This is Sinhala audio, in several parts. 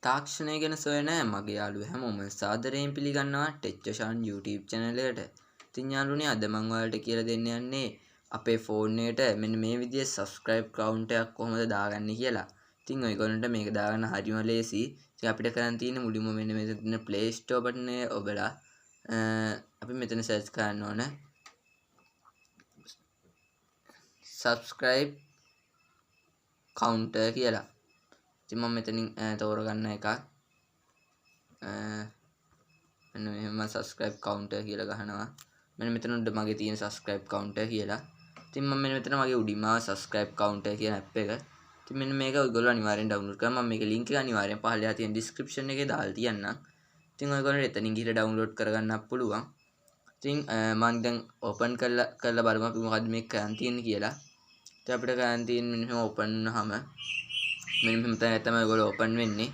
තාක්ෂණය ගැන සොයන මගේ යාළුවෝ හැමෝම සාදරයෙන් පිළිගන්නවා oshan YouTube channel එකට. ඉතින් යාළුවනේ අද මම ඔයාලට කියලා දෙන්න යන්නේ අපේ ෆෝන් එකට මෙන්න මේ විදිහේ subscribe count එකක් කොහොමද දාගන්නේ කියලා. ඉතින් ඔයගොල්ලන්ට මේක දාගන්න හරිම ලේසි. ඉතින් අපිට කරන් තියෙන්නේ මුලින්ම මෙන්න මෙතන තියෙන Play Store button එක ඔබලා අපි මෙතන search කරන්න ඕන subscribe counter කියලා. ඉතින් මම මෙතනින් තෝරගන්න එකක් මෙන්න මෙහෙම subscribe counter කියලා ගහනවා. මෙන්න මෙතන උඩ මගේ තියෙන subscribe counter කියලා. ඉතින් මම මෙන්න මෙතන මගේ උඩින්ම subscribe counter කියන app එක. ඉතින් මෙන්න මේක ඔයගොල්ලෝ අනිවාර්යෙන් download කරන්න. මම මේකේ link එක අනිවාර්යෙන් පහළලා තියෙන description එකේ දාලා තියන්නම්. ඉතින් ඔයගොල්ලෝ එතනින් ගිහලා download කරගන්නත් පුළුවන්. ඉතින් මම දැන් open කරලා බලමු අපි මොකද්ද මේක කරන් තියෙන්නේ කියලා. ඉතින් අපිට කරන් තියෙන්නේ මෙන්න මෙහෙම open වුනහම මෙන්න මෙහෙම තමයි ඔයගොල්ලෝ open වෙන්නේ.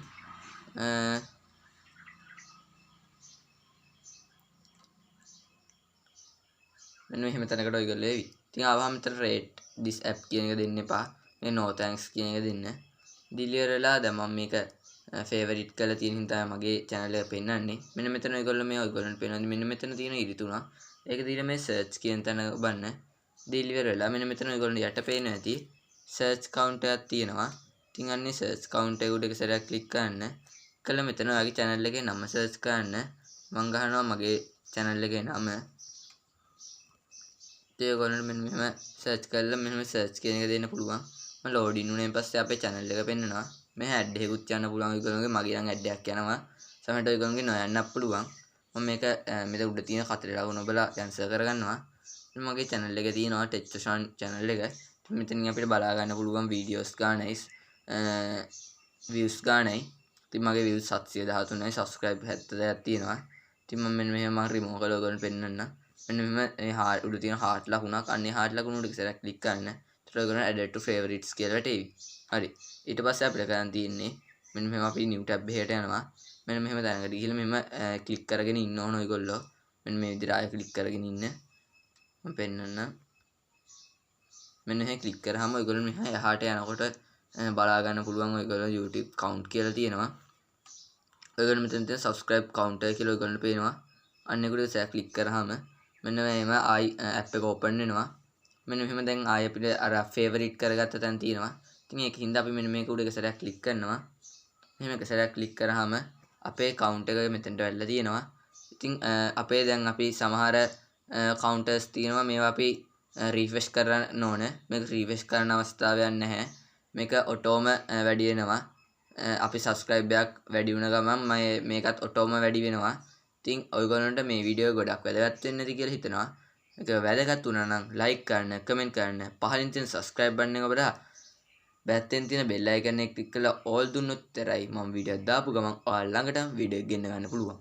මෙන්න මෙහෙම තැනකට ඔයගොල්ලෝ එවි. ඉතින් ආවම මෙතන rate this app කියන එක දෙන්න එපා. මේ no thanks කියන එක දෙන්න. deliver වෙලා දැන් මම මේක favorite කරලා තියෙන හින්දා මගේ channel එක පෙන්නන්නේ. මෙන්න මෙතන ඔයගොල්ලෝ මේ ඔයගොල්ලන්ට පෙන්නන්නේ මෙන්න මෙතන තියෙන ඉරි තුනක්. ඒක දීලා මේ search කියන තැන ඔබන්න. deliver වෙලා මෙන්න මෙතන ඔයගොල්ලෝ යට පේන ඇති search count එකක් තියෙනවා. ඉතින් අන්නේ search count එක උඩ එක සැරයක් click කරන්න. කළා මෙතන ඔයාගේ channel එකේ නම search කරන්න. මම ගහනවා මගේ channel එකේ නම. ඉතින් ඔයගොල්ලන්ට මෙන්න මෙහෙම search කරලා මෙහෙම search කියන එක දෙන්න පුළුවන්. මම login වුණාන් පස්සේ අපේ channel එක පෙන්නනවා. මේ ad එකකුත් යන්න පුළුවන් ඔයගොල්ලෝගේ මගේ නම් ad එකක් යනවා. සමහරවිට ඔයගොල්ලෝගේ නොයන්නත් පුළුවන්. මම මේක මෙතන උඩ තියෙන කතරේ ලකුණ ඔබලා cancel කරගන්නවා. ඉතින් මගේ channel එකේ තියෙනවා oshan channel එක. මෙතනින් අපිට බලා ගන්න පුළුවන් videos ගානයි views ගානයි. ඉතින් මගේ views 713යි subscribe 72ක් තියෙනවා. ඉතින් මම මෙන්න මෙහෙම remove කරලා ඔයගොල්ලන්ට පෙන්නන්න. මෙන්න මෙහෙම මේ heart උඩ තියෙන heart ලකුණක් අන්නේ heart ලකුණ උඩ ඉස්සරහ click කරන්න. ඊට ඔයගොල්ලෝ add to favorites කියලා වැටේවි. හරි. ඊට පස්සේ අපිට කරන් තියෙන්නේ මෙන්න මෙහෙම අපි new tab එකකට යනවා. මෙන්න මෙහෙම දැනගට ගිහලා මෙහෙම click කරගෙන ඉන්න ඕන ඔයගොල්ලෝ. මෙන්න මේ විදිහට ආයෙ click කරගෙන ඉන්න. මම පෙන්නන්න. මෙන්න මෙහෙ click කරාම ඔයගොල්ලෝ මෙහා එහාට යනකොට බලා ගන්න පුළුවන් ඔයගොල්ලෝ YouTube count කියලා තියෙනවා. ඔයගොල්ලෝ මෙතන තියෙන subscribe counter කියලා ඔයගොල්ලන්ට පේනවා. අන්න ඒකට සෑ click කරාම මෙන්න මේම ආයි app එක open වෙනවා. මෙන්න මෙහෙම දැන් ආයි අපිට අර favorite කරගත්ත තැන තියෙනවා. ඉතින් ඒකින්ද අපි මෙන්න මේක උඩ එක සැරයක් click කරනවා. මෙහෙම එක සැරයක් click කරාම අපේ count එක මෙතනට වැල්ලා තියෙනවා. ඉතින් අපේ දැන් අපි සමහර counters තියෙනවා මේවා අපි refresh කරන්න ඕනේ. මේක refresh කරන අවස්ථාවක් නැහැ. මේක ඔටෝම වැඩි වෙනවා. අපි subscribe එකක් වැඩි වුණ ගමන් මේකත් ඔටෝම වැඩි වෙනවා. ඉතින් ඔයගොල්ලන්ට මේ වීඩියෝ ගොඩක් වැදගත් වෙන්න ඇති කියලා හිතනවා. මේක වැදගත් වුණා නම් like කරන්න, comment කරන්න, පහලින් තියෙන subscribe button එක ඔබලා පැත්තෙන් තියෙන bell icon එක click කරලා all දුන්නොත් විතරයි මම වීඩියෝ දාපු ගමන් ඔයාලා ළඟටම වීඩියෝ එක ගෙන්න ගන්න පුළුවන්.